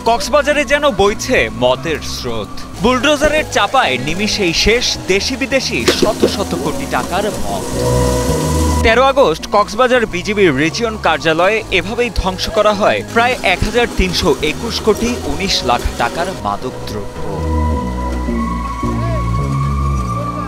কক্সবাজারে যেন বইছে মদের স্রোত। বুলডোজারের চাপায় নিমিষেই শেষ দেশি বিদেশি শত শত কোটি টাকার মদ। ১৩ আগস্ট কক্সবাজার বিজিবির রিজিয়ন কার্যালয়ে এভাবেই ধ্বংস করা হয় প্রায় ১৩২১ কোটি ১৯ লাখ টাকার মাদকদ্রব্য।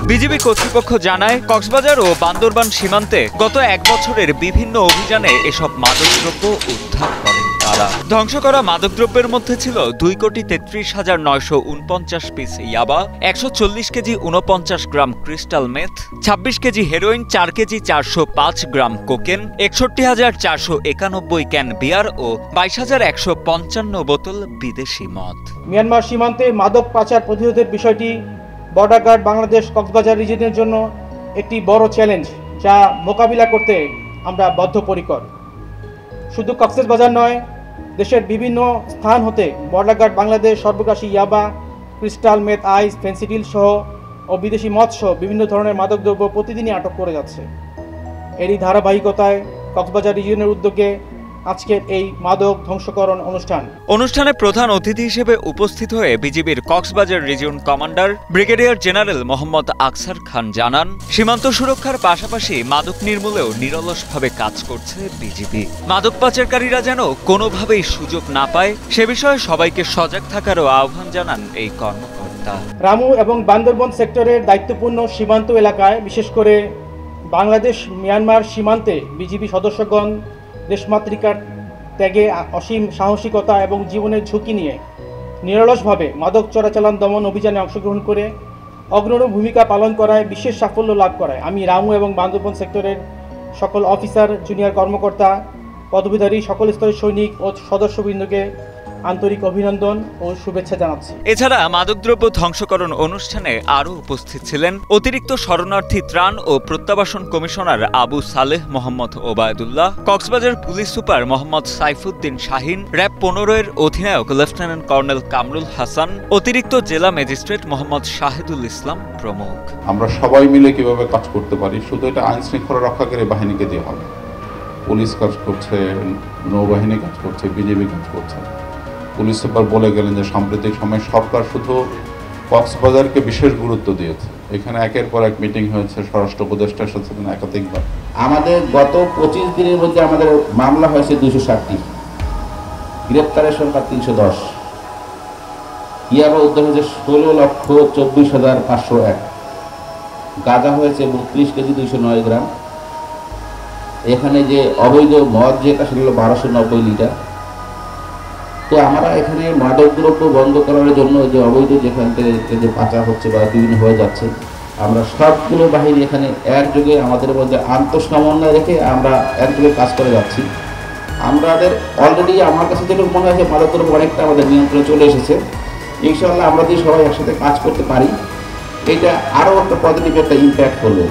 বিজিবি কর্তৃপক্ষ জানায়, কক্সবাজার ও বান্দরবান সীমান্তে গত এক বছরের বিভিন্ন অভিযানে এসব মাদকদ্রব্য উদ্ধার করেন তারা। ধ্বংস করা মাদকদ্রব্যের মধ্যে ছিল ২,৩৩,৯৪৯ পিস ইয়াবা, ১৪০ KG ৪৯ gram crystal meth, ২৬ KG heroin, ৪ KG ৪০৫ gram cocaine, ৬১,৪৯১ ক্যান বিয়ার ও ২২,১৫৫ বোতল বিদেশি মদ। মিয়ানমার সীমান্তে মাদক পাচার প্রতিরোধের বিষয়টি বর্ডার গার্ড বাংলাদেশ কক্সবাজার রিজিয়নের জন্য একটি বড় চ্যালেঞ্জ, যা মোকাবিলা করতে আমরা বদ্ধপরিকর। শুধু কক্সবাজার নয়, দেশের বিভিন্ন স্থান হতে বর্ডার গার্ড বাংলাদেশ সর্বগ্রাসী ইয়াবা, ক্রিস্টাল মেথ, আইস, ফেন্সিডিল সহ ও বিদেশি মদ সহ বিভিন্ন ধরনের মাদকদ্রব্য প্রতিদিনই আটক করে যাচ্ছে। এরই ধারাবাহিকতায় কক্সবাজার রিজিয়নের উদ্যোগে আজকের এই মাদক ধ্বংসকরণ অনুষ্ঠানে প্রধান অতিথি হিসেবে উপস্থিত হয়ে বিজিবির Cox's Bazar region commander brigadier general Mohammad আকসার খান জানান, সীমান্ত সুরক্ষার পাশাপাশি মাদক নির্মূলেও নিরলসভাবে কাজ করছে বিজিবি। মাদক পাচারকারীরা যেন কোনোভাবেই সুযোগ না পায় সে বিষয়ে সবাইকে সজাগ থাকারও আহ্বান জানান এই কর্মকর্তা। রামু এবং বান্দরবান সেক্টরের দায়িত্বপূর্ণ সীমান্ত এলাকায়, বিশেষ করে বাংলাদেশ মিয়ানমার সীমান্তে বিজিবি সদস্যগণ দেশমাতৃকার ত্যাগে, অসীম সাহসিকতা এবং জীবনের ঝুঁকি নিয়ে নিরলসভাবে মাদক চোরাচালান দমন অভিযানে অংশগ্রহণ করে অগ্রণী ভূমিকা পালন করায় বিশেষ সাফল্য লাভ করায় আমি রামু এবং বান্দরবান সেক্টরের সকল অফিসার, জুনিয়র কর্মকর্তা, পদবীধারী সকল স্তরের সৈনিক ও সদস্যবৃন্দকে আন্তরিক অভিনন্দন ও শুভেচ্ছা জানাচ্ছি। এছাড়া মাদকদ্রব্য ধ্বংসকরণ অনুষ্ঠানে আরও উপস্থিত ছিলেন অতিরিক্ত শরণার্থী ত্রাণ ও প্রত্যাবাসন commissioner Abu Saleh Mohammad Obaidullah, Cox's Bazar police super Mohammad Saifuddin Shahin, RAB ১৫-এর অধিনায়ক লেফটেন্যান্ট কর্নেল কামরুল হাসান, অতিরিক্ত জেলা ম্যাজিস্ট্রেট মোহাম্মদ শাহিদুল ইসলাম প্রমুখ। আমরা সবাই মিলে কিভাবে কাজ করতে পারি, শুধু এটা আইন শৃঙ্খলা রক্ষাকারী বাহিনীকে দিয়ে হবে। পুলিশ কাজ করছে, নৌবাহিনী কাজ করছে, বিজিবি কাজ করছে। পুলিশ সুপার বলে গেলেন যে সাম্প্রতিক সময়ে সরকার শুধু কক্সবাজারকে বিশেষ গুরুত্ব দিয়েছে। এখানে একের পর এক মিটিং হয়েছে, স্বরাষ্ট্র উপদেষ্টার সাথে একাধিকবার। আমাদের গত ২৫ দিনের মধ্যে আমাদের মামলা হয়েছে ২৬০টি, গ্রেপ্তারের সংখ্যা ৩১০, ইয়াবা উদ্ধার হয়েছে ১৬,২৪,৫০১, গাঁজা হয়েছে ৩২ কেজি ২০৯ গ্রাম। এখানে যে অবৈধ মদ যেটা সেটা হলো ১২৯০ লিটার। তো আমরা এখানে মাদকদ্রব্য বন্ধ করার জন্য যে অবৈধ যেখান থেকে যে পাচার হচ্ছে বা বিভিন্ন হয়ে যাচ্ছে, আমরা সবগুলো বাহিনী এখানে একযোগে আমাদের মধ্যে আন্তঃসমন্বয় রেখে আমরা একযোগে কাজ করে যাচ্ছি। আমাদের অলরেডি আমার কাছে যেটুকু মনে হয় যে মাদকদ্রব্য অনেকটা আমাদের নিয়ন্ত্রণে চলে এসেছে। ইনশাআল্লাহ আমরা যদি সবাই একসাথে কাজ করতে পারি, এটা আরও একটা পজিটিভ একটা ইম্প্যাক্ট করবে।